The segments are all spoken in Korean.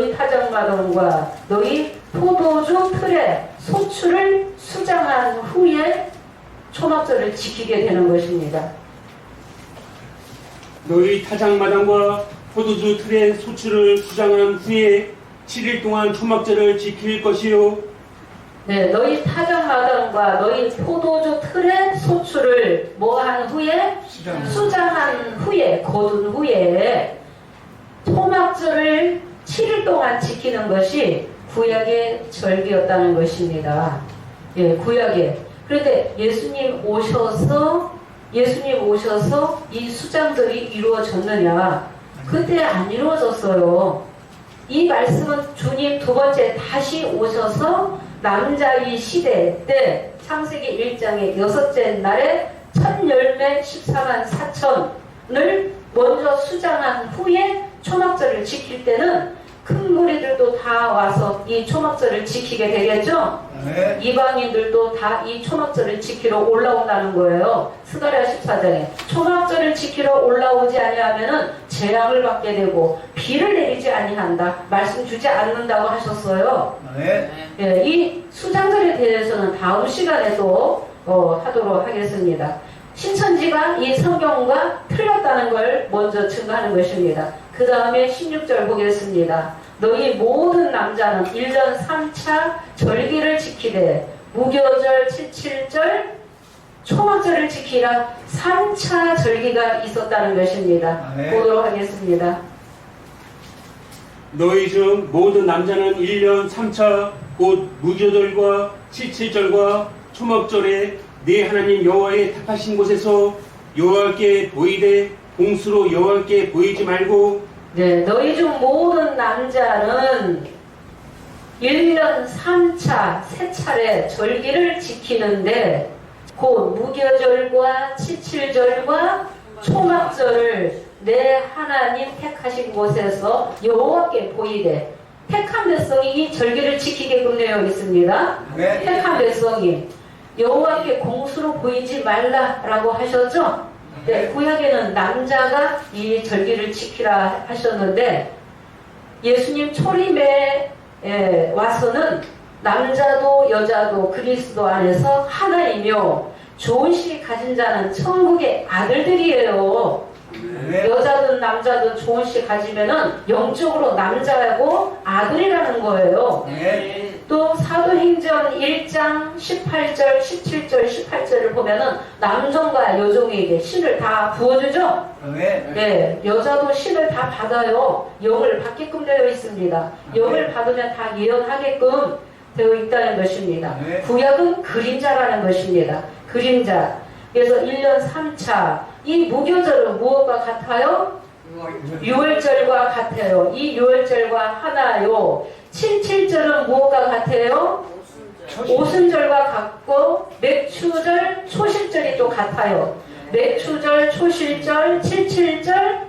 너희 타작마당과 너희 포도주 틀에 소출을 수장한 후에 초막절을 지키게 되는 것입니다. 너희 타작마당과 포도주 틀의 소출을 수장한 후에 7일 동안 초막절을 지킬 것이요. 네, 너희 타작마당과 너희 포도주 틀의 소출을 뭐한 후에? 수장한 후에, 거둔 후에 초막절을 7일 동안 지키는 것이 구약의 절기였다는 것입니다. 예, 구약에. 그런데 예수님 오셔서 이 수장들이 이루어졌느냐? 그때 안 이루어졌어요. 이 말씀은 주님 두 번째 다시 오셔서 남자의 시대 때 창세기 1장의 여섯째 날에 첫 열매 14만 4천을 먼저 수장한 후에 초막절을 지킬 때는 큰 무리들도 다 와서 이 초막절을 지키게 되겠죠? 네. 이방인들도 다 이 초막절을 지키러 올라온다는 거예요. 스가랴 14장에 초막절을 지키러 올라오지 아니하면은 재앙을 받게 되고 비를 내리지 아니한다. 말씀 주지 않는다고 하셨어요. 네. 예, 이 수장절에 대해서는 다음 시간에도 하도록 하겠습니다. 신천지가 이 성경과 틀렸다는 걸 먼저 증거하는 것입니다. 그 다음에 16절 보겠습니다. 너희 모든 남자는 1년 3차 절기를 지키되 무교절 77절 초막절을 지키라. 3차 절기가 있었다는 것입니다. 네. 보도록 하겠습니다. 너희 중 모든 남자는 1년 3차 곧 무교절과 77절과 초막절에 네 하나님 여호와의 택하신 곳에서 여호와께 보이되 공수로 여호와께 보이지 말고. 네, 너희 중 모든 남자는 1년 3차, 3차례 절기를 지키는데 곧 무교절과 77절과 초막절을 내 하나님 택하신 곳에서 여호와께 보이되. 택한 백성이 이 절기를 지키게끔 되어 있습니다. 네. 택한 백성이 여호와께 공수로 보이지 말라라고 하셨죠? 네, 구약에는 남자가 이 절기를 지키라 하셨는데 예수님 초림에 와서는 남자도 여자도 그리스도 안에서 하나이며 좋은 씨 가진 자는 천국의 아들들이에요. 네. 여자든 남자든 좋은 씨 가지면은 영적으로 남자고 아들이라는 거예요. 네. 또 사도행전 1장 18절, 17절, 18절을 보면은 남종과 여종에게 신을 다 부어주죠? 네. 네, 여자도 신을 다 받아요. 영을 받게끔 되어 있습니다. 영을 받으면 다 예언하게끔 되어 있다는 것입니다. 네. 구약은 그림자라는 것입니다. 그림자. 그래서 1년 3차. 이 무교절은 무엇과 같아요? 유월절과 같아요. 이 유월절과 하나요. 77절은 무엇과 같아요? 오순절과 같고 맥추절, 초실절이 또 같아요. 맥추절, 초실절, 77절,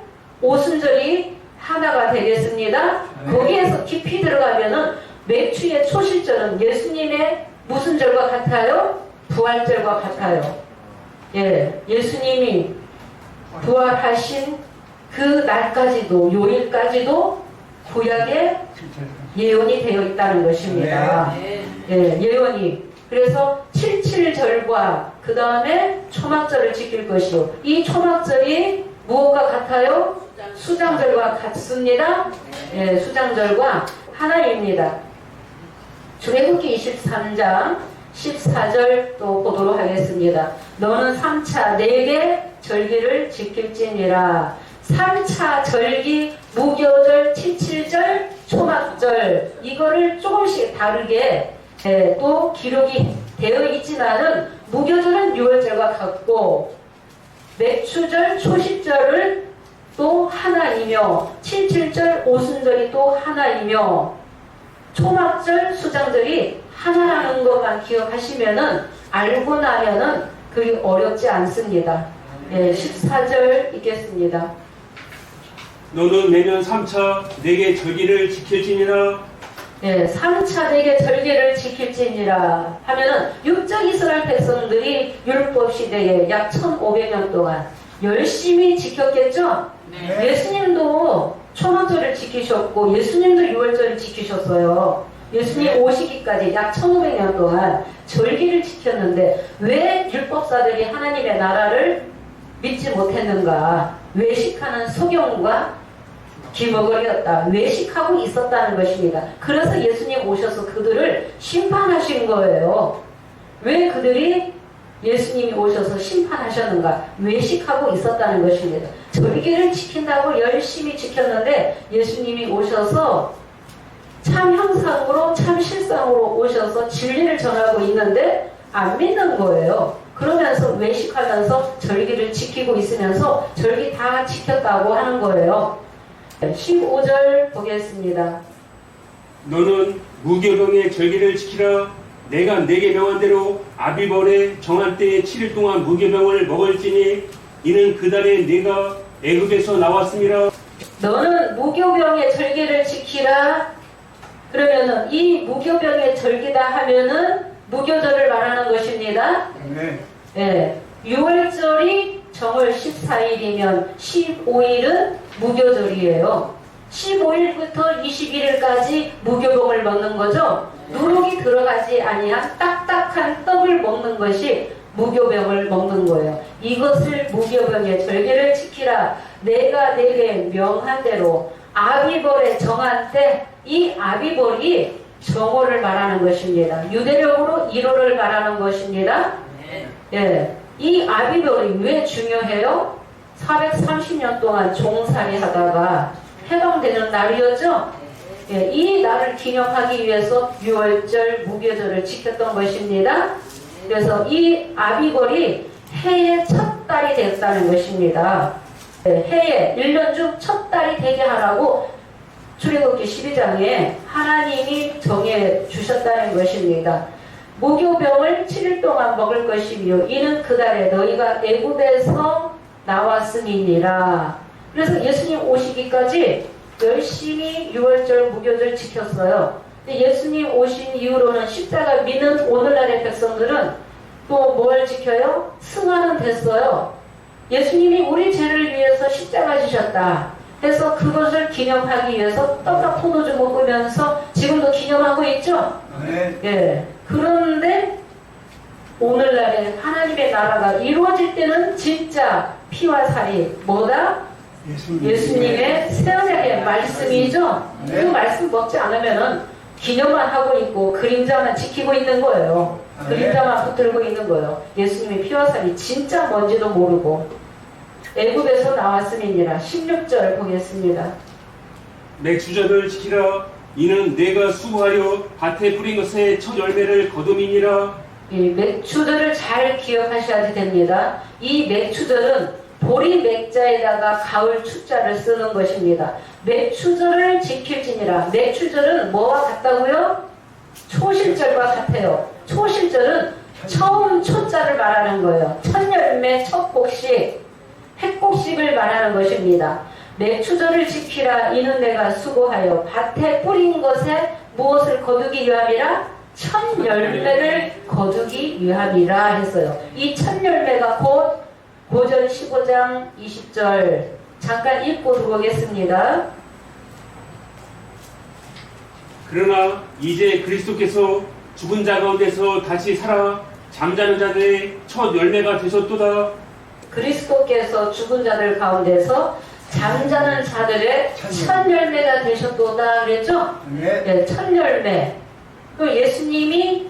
오순절이 하나가 되겠습니다. 거기에서 깊이 들어가면은 맥추의 초실절은 예수님의 무슨 절과 같아요? 부활절과 같아요. 예, 예수님이 부활하신 그 날까지도, 요일까지도 구약에 예언이 되어 있다는 것입니다. 예, 예언이. 그래서 77절과 그 다음에 초막절을 지킬 것이요. 이 초막절이 무엇과 같아요? 수장절과 같습니다. 예, 수장절과 하나입니다. 출애굽기 23장 14절 또 보도록 하겠습니다. 너는 3차 4개 절기를 지킬지니라. 3차 절기, 무교절, 77절, 초막절 이거를 조금씩 다르게 또 기록이 되어 있지만은 무교절은 6월절과 같고 맥추절, 초실절을 또 하나이며 77절, 오순절이 또 하나이며 초막절, 수장절이 하나라는 것만 기억하시면은 알고 나면은 그게 어렵지 않습니다. 예, 14절 읽겠습니다. 너는 내년 3차 내게 절기를 지킬지니라. 예, 3차 내게 절기를 지킬지니라 하면은 육적 이스라엘 백성들이 율법 시대에 약 1500년 동안 열심히 지켰겠죠? 네. 예수님도 초막절을 지키셨고 예수님도 유월절을 지키셨어요. 예수님 오시기까지 약 1500년 동안 절기를 지켰는데 왜 율법사들이 하나님의 나라를 믿지 못했는가? 외식하는 소경과 기머거리였다. 외식하고 있었다는 것입니다. 그래서 예수님 오셔서 그들을 심판하신 거예요. 왜 그들이 예수님이 오셔서 심판하셨는가? 외식하고 있었다는 것입니다. 절기를 지킨다고 열심히 지켰는데 예수님이 오셔서 참 형상으로 참 실상으로 오셔서 진리를 전하고 있는데 안 믿는 거예요. 그러면서 외식하면서 절기를 지키고 있으면서 절기 다 지켰다고 하는 거예요. 15절 보겠습니다. 너는 무교병의 절기를 지키라. 내가 내게 명한 대로 아비벌에 정한 때에 7일 동안 무교병을 먹을지니 이는 그달에 내가 애굽에서 나왔음이라. 너는 무교병의 절기를 지키라. 그러면은 이 무교병의 절기다 하면은 무교절을 말하는 것입니다. 예, 6월절이 정월 14일이면 15일은 무교절이에요. 15일부터 21일까지 무교병을 먹는 거죠. 누룩이 들어가지 아니한 딱딱한 떡을 먹는 것이 무교병을 먹는 거예요. 이것을 무교병의 절기를 지키라. 내가 내게 명한 대로 아비벌에 정한 때, 이 아비벌이 정오를 말하는 것입니다. 유대력으로 1호를 말하는 것입니다. 예, 이 아비벌이 왜 중요해요? 430년 동안 종살이 하다가 해방되는 날이었죠. 예, 이 날을 기념하기 위해서 6월절 무교절을 지켰던 것입니다. 그래서 이 아비벌이 해의 첫 달이 됐다는 것입니다. 예, 해의 1년 중 첫 달이 되게 하라고 출애굽기 12장에 하나님이 정해 주셨다는 것입니다. 무교병을 7일 동안 먹을 것이며 이는 그달에 너희가 애굽에서 나왔음이니라. 그래서 예수님 오시기까지 열심히 6월절 무교절 지켰어요. 근데 예수님 오신 이후로는 십자가 믿는 오늘날의 백성들은 또 뭘 지켜요? 승화는 됐어요. 예수님이 우리 죄를 위해서 십자가 지셨다 해서 그것을 기념하기 위해서 떡과 포도주 먹으면서 지금도 기념하고 있죠? 예. 그런데 오늘날에 하나님의 나라가 이루어질 때는 진짜 피와 살이 뭐다? 예수님의 새 언약의 말씀이죠. 그 말씀 먹지 않으면은 기념만 하고 있고 그림자만 지키고 있는 거예요. 그림자만 붙들고 있는 거예요. 예수님의 피와 살이 진짜 뭔지도 모르고. 애굽에서 나왔음이니라. 16절 보겠습니다. 맥주절을 지키라. 이는 내가 수고하여 밭에 뿌린 것의 첫 열매를 거둠이니라. 이 맥주절을 잘 기억하셔야 됩니다. 이 맥주절은 보리 맥자에다가 가을 추자를 쓰는 것입니다. 맥주절을 지킬지니라. 맥주절은 뭐와 같다고요? 초실절과 같아요. 초실절은 처음 초자를 말하는 거예요. 첫 열매, 첫 곡식, 핵곡식을 말하는 것입니다. 맥주절을 지키라. 이는 내가 수고하여 밭에 뿌린 것에 무엇을 거두기 위함이라? 첫 열매를 거두기 위함이라 했어요. 이 첫 열매가 곧 고전 15장 20절 잠깐 읽고 들어보겠습니다. 그러나 이제 그리스도께서 죽은 자 가운데서 다시 살아 잠자는 자들의 첫 열매가 되셨도다. 그리스도께서 죽은 자들 가운데서 잠자는 자들의 첫 열매가 되셨도다 그랬죠? 네, 첫 열매. 그 예수님이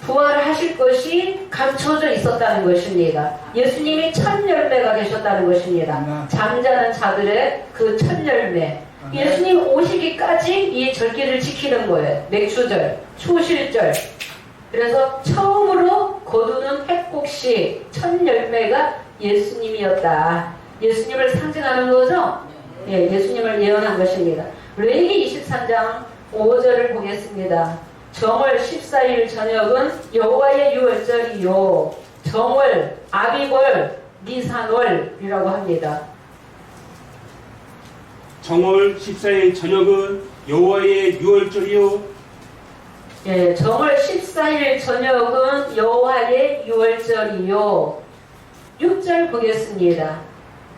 부활하실 것이 감춰져 있었다는 것입니다. 예수님이 첫 열매가 되셨다는 것입니다. 잠자는 자들의 그 첫 열매. 예수님 오시기까지 이 절기를 지키는 거예요. 맥주절, 초실절. 그래서 처음으로 거두는 핵곡식 첫 열매가 예수님이었다. 예수님을 상징하는 거죠? 예, 예수님을 예언한 것입니다. 레위기 23장 5절을 보겠습니다. 정월 14일 저녁은 여호와의 유월절이요. 정월, 아비벌, 니산월이라고 합니다. 정월 14일 저녁은 여호와의 유월절이요. 예, 정월 14일 저녁은 여호와의 유월절이요. 6절 보겠습니다.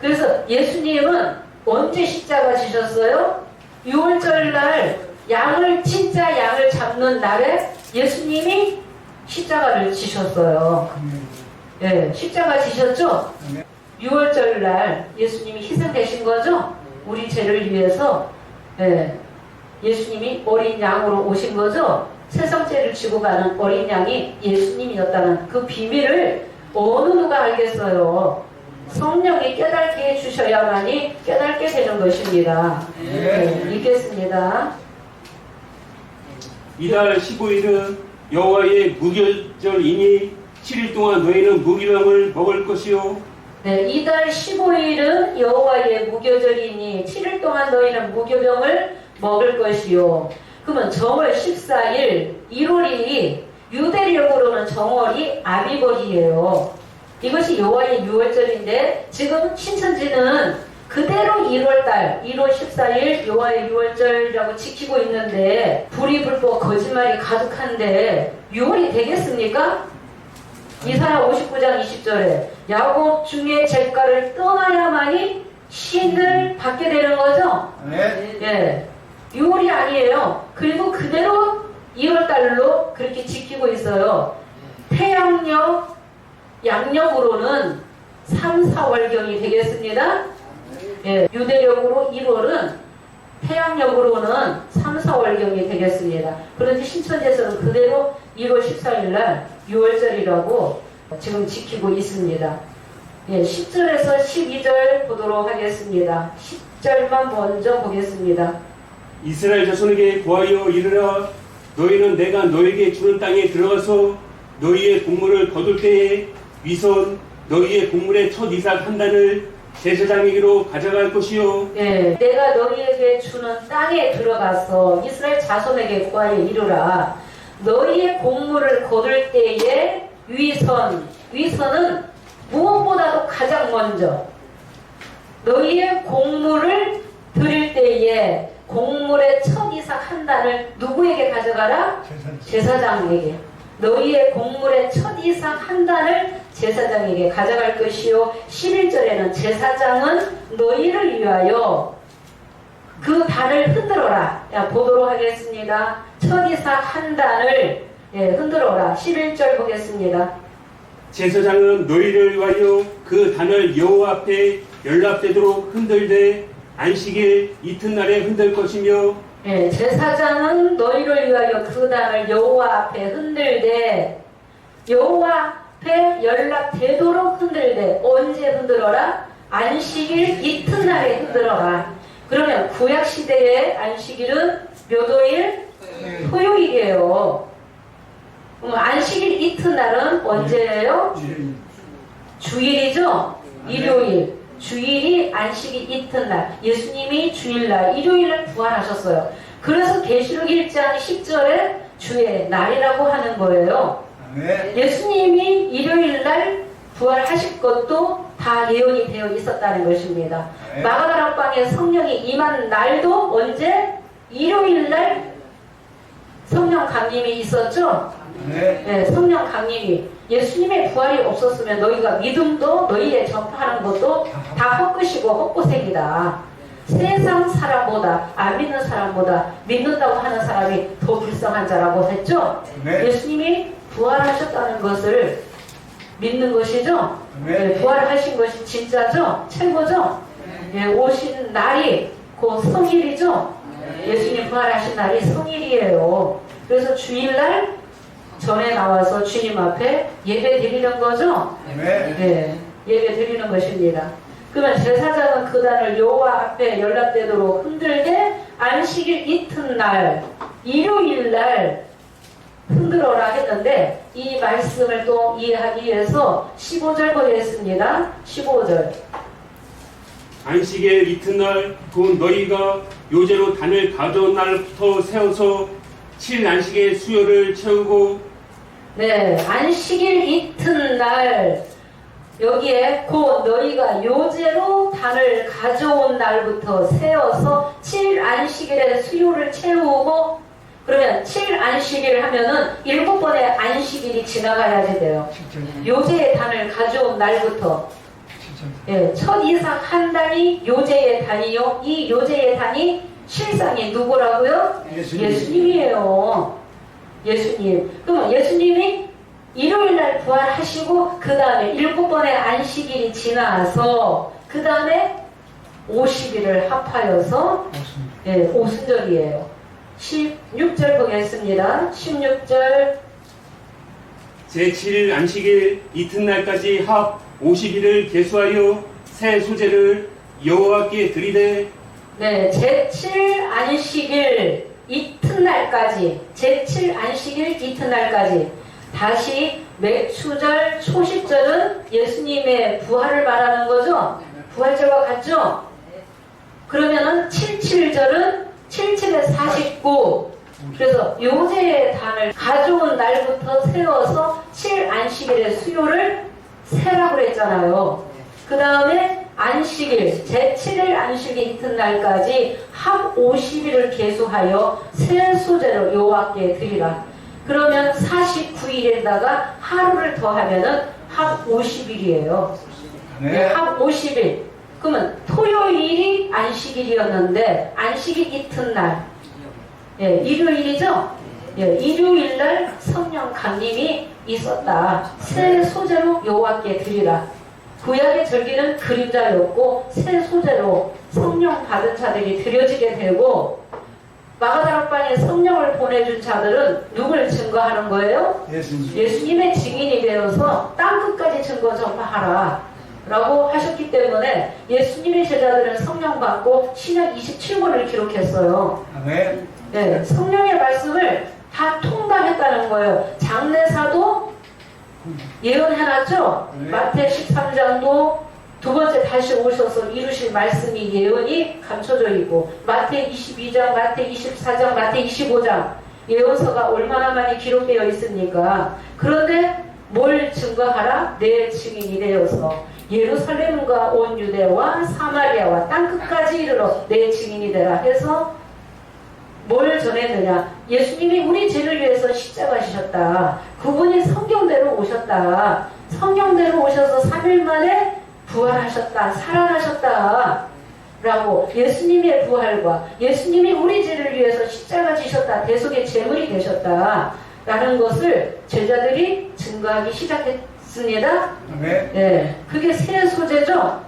그래서 예수님은 언제 십자가 지셨어요? 6월절 날 진짜 양을 잡는 날에 예수님이 십자가를 지셨어요. 예, 십자가 지셨죠? 6월절 날 예수님이 희생되신 거죠? 우리 죄를 위해서. 예, 예수님이 어린 양으로 오신 거죠? 세상 죄를 지고 가는 어린 양이 예수님이었다는 그 비밀을 어느 누가 알겠어요? 성령이 깨닫게 해주셔야만이 깨닫게 되는 것입니다. 네, 읽겠습니다. 이달 15일은 여호와의 무교절이니 7일 동안 너희는 무기명을 먹을 것이요. 네, 이달 15일은 여호와의 무교절이니 7일 동안 너희는 무교병을 먹을 것이요. 그러면 정월 14일 1월이 유대력으로는 정월이 아비벌이에요. 이것이 여호와의 유월절인데 지금 신천지는 그대로 1월달 1월 14일 여호와의 유월절이라고 지키고 있는데 불의불법 거짓말이 가득한데 6월이 되겠습니까? 이사야 59장 20절에 야곱 중에 잿가를 떠나야만이 신을 받게 되는 거죠? 네. 예, 6월이 아니에요. 그리고 그대로 1월달로 그렇게 지키고 있어요. 태양력, 양력으로는 3, 4월경이 되겠습니다. 예, 유대력으로 1월은 태양력으로는 3, 4월경이 되겠습니다. 그런데 신천지에서는 그대로 1월 14일 날 6월절이라고 지금 지키고 있습니다. 예, 10절에서 12절 보도록 하겠습니다. 10절만 먼저 보겠습니다. 이스라엘 자손에게 구하여 이르라. 너희는 내가 너에게 주는 땅에 들어가서 너희의 곡물을 거둘 때에 위선 너희의 곡물의 첫 이삭 한 단을 제사장에게로 가져갈 것이요. 예, 내가 너희에게 주는 땅에 들어가서 이스라엘 자손에게 구하여 이르라. 너희의 곡물을 거둘 때에 위선은 무엇보다도 가장 먼저 너희의 곡물을 드릴 때에 곡물의 첫 이삭 한 단을 누구에게 가져가라? 제사장에게. 너희의 곡물의 첫 이삭 한 단을 제사장에게 가져갈 것이요. 11절에는 제사장은 너희를 위하여 그 단을 흔들어라. 보도록 하겠습니다. 첫 이삭 한 단을 흔들어라. 11절 보겠습니다. 제사장은 너희를 위하여 그 단을 여호와 앞에 연락되도록 흔들되 안식일 이튿날에 흔들 것이며. 제사장은 너희를 위하여 그 단을 여호와 앞에 흔들되 여호와 앞에 연락되도록 흔들되 언제 흔들어라? 안식일 이튿날에 흔들어라. 그러면 구약시대의 안식일은 몇 호일? 토요일이에요. 안식일 이튿날은 언제예요? 주일이죠? 일요일. 주일이 안식일 이튿날. 예수님이 주일날, 일요일날 부활하셨어요. 그래서 계시록 1장 10절에 주의 날이라고 하는 거예요. 예수님이 일요일날 부활하실 것도 다 예언이 되어 있었다는 것입니다. 마가다락방에 성령이 임한 날도 언제? 일요일날 성령 강림이 있었죠? 네, 성령 강림이. 예수님의 부활이 없었으면 너희가 믿음도 너희의 전파하는 것도 다 헛것이고 헛고색이다. 세상 사람보다 안 믿는 사람보다 믿는다고 하는 사람이 더 불쌍한 자라고 했죠? 예수님이 부활하셨다는 것을 믿는 것이죠? 부활하신 것이 진짜죠? 최고죠? 오신 날이 곧 성일이죠? 예수님 부활하신 날이 성일이에요. 그래서 주일날 전에 나와서 주님 앞에 예배 드리는 거죠? 네, 예배 드리는 것입니다. 그러면 제사장은 그 단을 여호와 앞에 연락되도록 흔들되 안식일 이튿날 일요일날 흔들어라 했는데 이 말씀을 또 이해하기 위해서 15절 보겠습니다. 15절. 안식일 이튿날 곧 너희가 요제로 단을 가져온 날부터 세워서 7일 안식의 수요를 채우고. 네, 안식일 이튿날 여기에 곧 너희가 요제로 단을 가져온 날부터 세워서 7일 안식일의 수요를 채우고. 그러면 7일 안식일 하면은 7번의 안식일이 지나가야지 돼요. 요제의 단을 가져온 날부터 첫 이삭 한 단이 요제의 단이요. 이 요제의 단이 실상이 누구라고요? 예수님이에요. 예수님. 그럼 예수님이 일요일날 부활하시고 그 다음에 7번의 안식일이 지나서 그 다음에 50일을 합하여서 오순절이에요. 16절 보겠습니다. 16절 제7일 안식일 이튿날까지 합 50일을 계수하여 새 소재를 여호와께 드리되 제7 안식일 이튿날까지 제7 안식일 이튿날까지 다시 맥추절 초식절은 예수님의 부활을 말하는 거죠. 부활절과 같죠. 그러면은 77절은 77에 49 그래서 요제의 단을 가져온 날부터 세워서 7안식일의 수요를 세라고 그랬잖아요. 그 다음에 안식일, 제7일 안식일 이튿날까지 합 50일을 계수하여 새 소재로 여호와께 드리라. 그러면 49일에다가 하루를 더하면은 합 50일이에요. 합 50일. 그러면 토요일이 안식일이었는데 안식일 이튿날 일요일이죠? 일요일날 성령 강림이 있었다. 새 소재로 여호와께 드리라. 구약의 절기는 그림자였고 새 소재로 성령 받은 자들이 드려지게 되고 마가다락방에 성령을 보내준 자들은 누굴 증거하는 거예요? 예수님의 증인이 되어서 땅끝까지 증거 전파하라 라고 하셨기 때문에 예수님의 제자들은 성령 받고 신약 27권을 기록했어요. 아멘. 성령의 말씀을 다 통달했다는 거예요. 장례사도 예언해놨죠. 마태 13장도 두 번째 다시 오셔서 이루실 말씀이 예언이 감춰져 있고 마태 22장, 마태 24장, 마태 25장 예언서가 얼마나 많이 기록되어 있습니까? 그런데 뭘 증거하라? 내 증인이 되어서 예루살렘과 온 유대와 사마리아와 땅끝까지 이르러 내 증인이 되라 해서 뭘 전했느냐? 예수님이 우리 죄를 위해서 십자가 지셨다. 그분이 성경대로 오셨다. 성경대로 오셔서 3일 만에 부활하셨다. 살아나셨다. 라고 예수님의 부활과 예수님이 우리 죄를 위해서 십자가 지셨다. 대속의 제물이 되셨다. 라는 것을 제자들이 증거하기 시작했습니다. 그게 새 소재죠.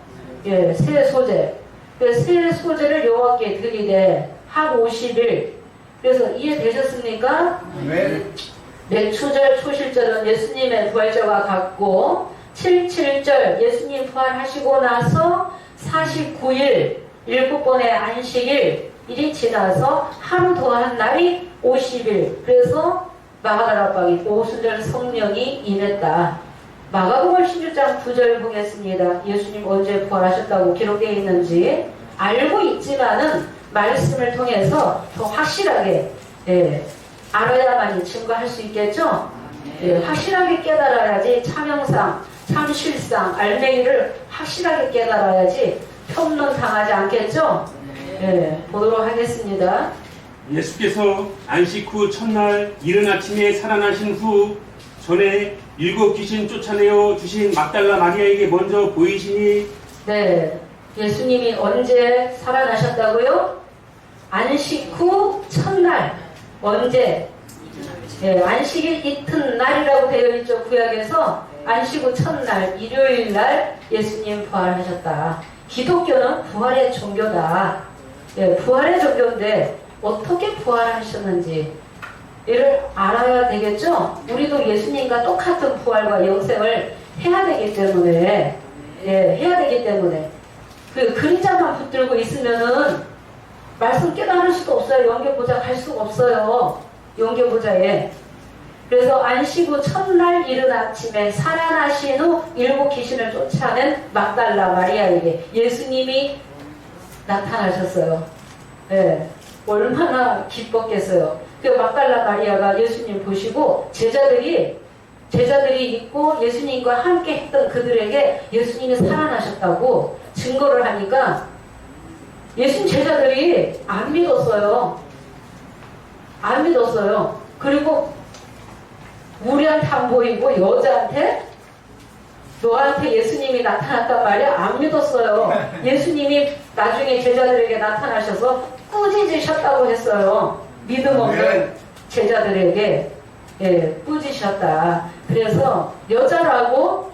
새 소재. 새 소재를 여호와께 드리되 합 50일. 그래서 이해되셨습니까? 맥추절 초실절은 예수님의 부활절과 같고 77절 예수님 부활하시고 나서 49일 7번의 안식일이 지나서 하루 더한 날이 50일. 그래서 마가다락방이 오순절 성령이 임했다. 마가복음 16장 9절 보겠습니다. 예수님 언제 부활하셨다고 기록되어 있는지 알고 있지만은 말씀을 통해서 더 확실하게 알아야만이 증거할 수 있겠죠. 확실하게 깨달아야지 참형상, 참실상, 알맹이를 확실하게 깨달아야지 편론 당하지 않겠죠. 보도록 하겠습니다. 예수께서 안식 후 첫날 이른 아침에 살아나신 후 전에 7 귀신 쫓아내어 주신 막달라 마리아에게 먼저 보이시니 예수님이 언제 살아나셨다고요? 안식 후 첫날. 언제? 안식일 이튿날이라고 되어 있죠. 구약에서 안식 후 첫날 일요일날 예수님 부활하셨다. 기독교는 부활의 종교다. 부활의 종교인데 어떻게 부활하셨는지 이를 알아야 되겠죠. 우리도 예수님과 똑같은 부활과 영생을 해야 되기 때문에 그 그림자만 붙들고 있으면은 말씀 깨달을 수도 없어요. 영계보자 갈 수가 없어요. 영계보자에. 그래서 안식 후 첫날 이른 아침에 살아나신 후 7 귀신을 쫓아낸 막달라 마리아에게 예수님이 나타나셨어요. 얼마나 기뻤겠어요. 그 막달라 마리아가 예수님 보시고 제자들이 있고 예수님과 함께 했던 그들에게 예수님이 살아나셨다고 증거를 하니까 예수님 제자들이 안 믿었어요. 그리고 우리한테 안 보이고 여자한테 너한테 예수님이 나타났단 말이야? 안 믿었어요. 예수님이 나중에 제자들에게 나타나셔서 꾸짖으셨다고 했어요. 믿음 없는 제자들에게 꾸짖으셨다. 그래서 여자라고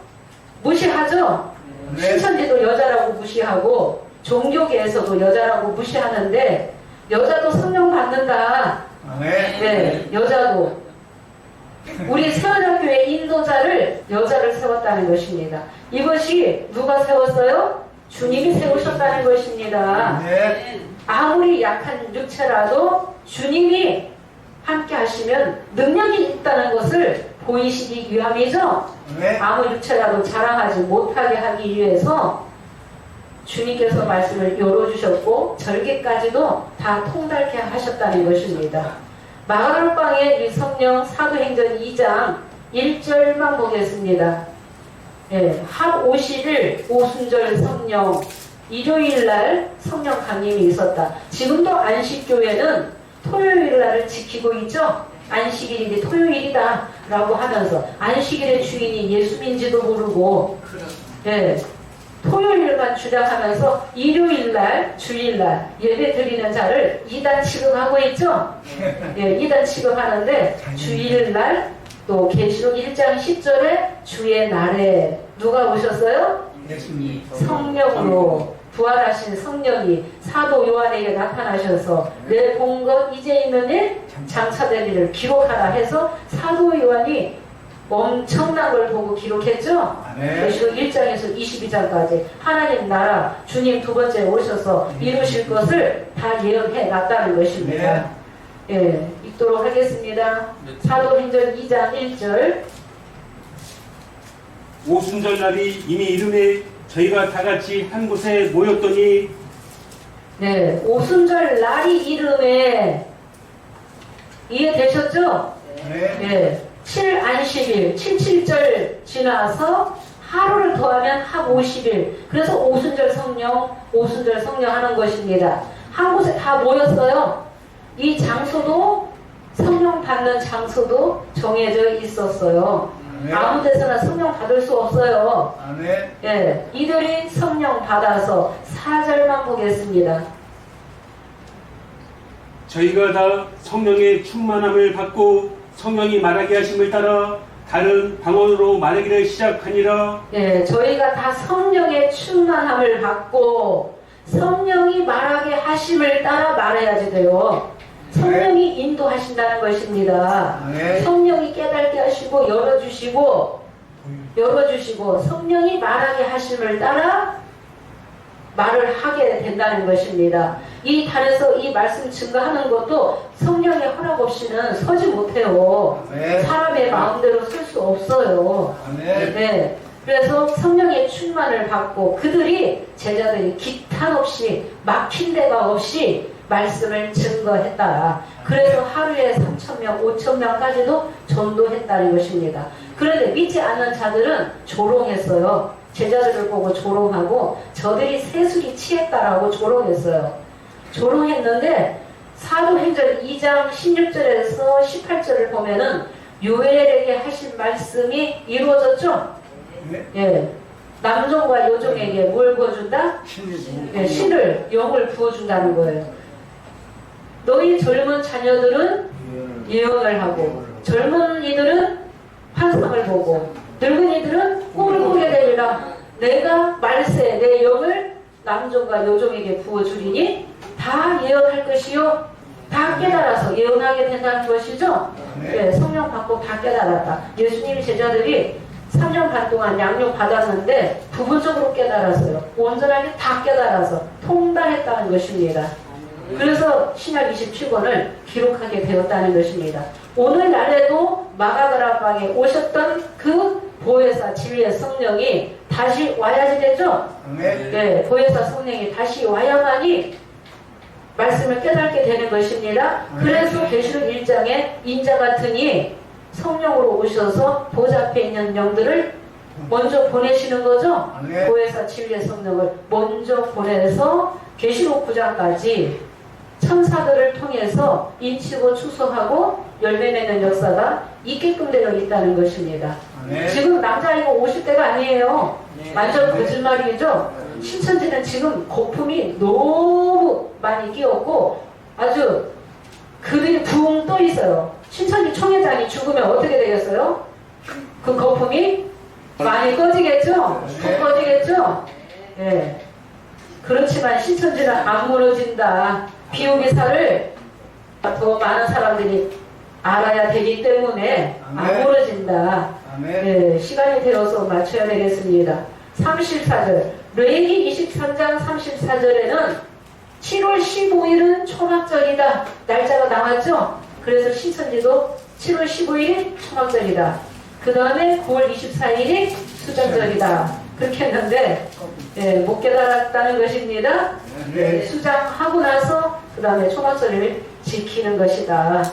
무시하죠? 신천지도 여자라고 무시하고 종교계에서도 여자라고 무시하는데 여자도 성령 받는다. 네, 여자도. 우리 세원학교의 인도자를 여자를 세웠다는 것입니다. 이것이 누가 세웠어요? 주님이 세우셨다는 것입니다. 아무리 약한 육체라도 주님이 함께 하시면 능력이 있다는 것을 보이시기 위함이죠. 아무 육체라도 자랑하지 못하게 하기 위해서 주님께서 말씀을 열어주셨고 절기까지도 다 통달케 하셨다는 것입니다. 마가다락방의 이 성령 사도행전 2장 1절만 보겠습니다. 합 50일 오순절 성령, 일요일날 성령 강림이 있었다. 지금도 안식교회는 토요일날을 지키고 있죠. 안식일이 토요일이다 라고 하면서 안식일의 주인이 예수인지도 모르고 토요일만 주장하면서 일요일날, 주일날 예배 드리는 자를 이단 취급하고 있죠. 이단 취급하는데 주일날 또 계시록 1장 10절에 주의 날에 누가 오셨어요? 성령으로 부활하신 성령이 사도 요한에게 나타나셔서 내 본 것 이제 있는 일 장차될 일을 기록하라 해서 사도 요한이 엄청난 걸 보고 기록했죠. 계시록 1장에서 22장까지 하나님 나라 주님 두 번째 오셔서 이루실 것을 다 예언해 놨다는 것입니다. 읽도록 하겠습니다. 사도행전 2장 1절. 오순절날이 이미 이름에 저희가 다 같이 한 곳에 모였더니 오순절 날이 이름에 이해되셨죠? 7안식일, 77절 지나서 하루를 더하면 합 50일. 그래서 오순절 성령 하는 것입니다. 한 곳에 다 모였어요. 이 장소도 성령 받는 장소도 정해져 있었어요. 아무 데서나 성령 받을 수 없어요. 이들이 성령 받아서 4절만 보겠습니다. 저희가 다 성령의 충만함을 받고 성령이 말하게 하심을 따라 다른 방언으로 말하기를 시작하니라. 저희가 다 성령의 충만함을 받고 성령이 말하게 하심을 따라 말해야지 돼요. 성령이 인도하신다는 것입니다. 성령이 깨닫게 하시고 열어주시고 성령이 말하게 하심을 따라 말을 하게 된다는 것입니다. 이 단에서 이 말씀 증거하는 것도 성령의 허락 없이는 서지 못해요. 사람의 마음대로 설 수 없어요. 그래서 성령의 충만을 받고 그들이 제자들이 기탄 없이 막힌 데가 없이 말씀을 증거했다. 그래서 하루에 3,000명, 5,000명까지도 전도했다는 것입니다. 그런데 믿지 않는 자들은 조롱했어요. 제자들을 보고 조롱하고 저들이 세술이 취했다라고 조롱했어요. 조롱했는데 사도행전 2장 16절에서 18절을 보면은 요엘에게 하신 말씀이 이루어졌죠? 남종과 여종에게 뭘 부어준다? 신을, 영을 부어준다는 거예요. 너희 젊은 자녀들은 예언을 하고 젊은 이들은 환상을 보고 늙은 이들은 꿈을 꾸게 되리라. 내가 말세 내 영을 남종과 여종에게 부어주리니 다 예언할 것이요 다 깨달아서 예언하게 된다는 것이죠. 성령 받고 다 깨달았다. 예수님 제자들이 3년 반 동안 양육 받았는데 부분적으로 깨달았어요. 온전하게 다 깨달아서 통달했다는 것입니다. 그래서 신약 27권을 기록하게 되었다는 것입니다. 오늘날에도 마가다락방에 오셨던 그 보혜사 진리의 성령이 다시 와야지 되죠? 보혜사 성령이 다시 와야만이 말씀을 깨닫게 되는 것입니다. 그래서 계시록 1장에 인자 같으니 성령으로 오셔서 보좌 앞에 있는 영들을 먼저 보내시는 거죠. 보혜사 진리의 성령을 먼저 보내서 계시록 9장까지 천사들을 통해서 인치고 추수하고 열매 맺는 역사가 있게끔 되어 있다는 것입니다. 네. 지금 남자아이가 50대가 아니에요. 네. 완전 거짓말이죠. 신천지는 지금 거품이 너무 많이 끼었고 아주 그들이 붕 떠 있어요. 신천지 총회장이 죽으면 어떻게 되겠어요? 그 거품이 많이 꺼지겠죠? 푹 꺼지겠죠? 예. 그렇지만 신천지는 안 무너진다. 비유기사를 더 많은 사람들이 알아야 되기 때문에 안 무너진다. 아멘. 네, 시간이 되어서 맞춰야 되겠습니다. 34절. 레위기 23장 34절에는 7월 15일은 초막절이다. 날짜가 나왔죠? 그래서 신천지도 7월 15일이 초막절이다. 그 다음에 9월 24일이 수장절이다. 그렇게 했는데 못 깨달았다는 것입니다. 수장하고 나서 그 다음에 초막절을 지키는 것이다.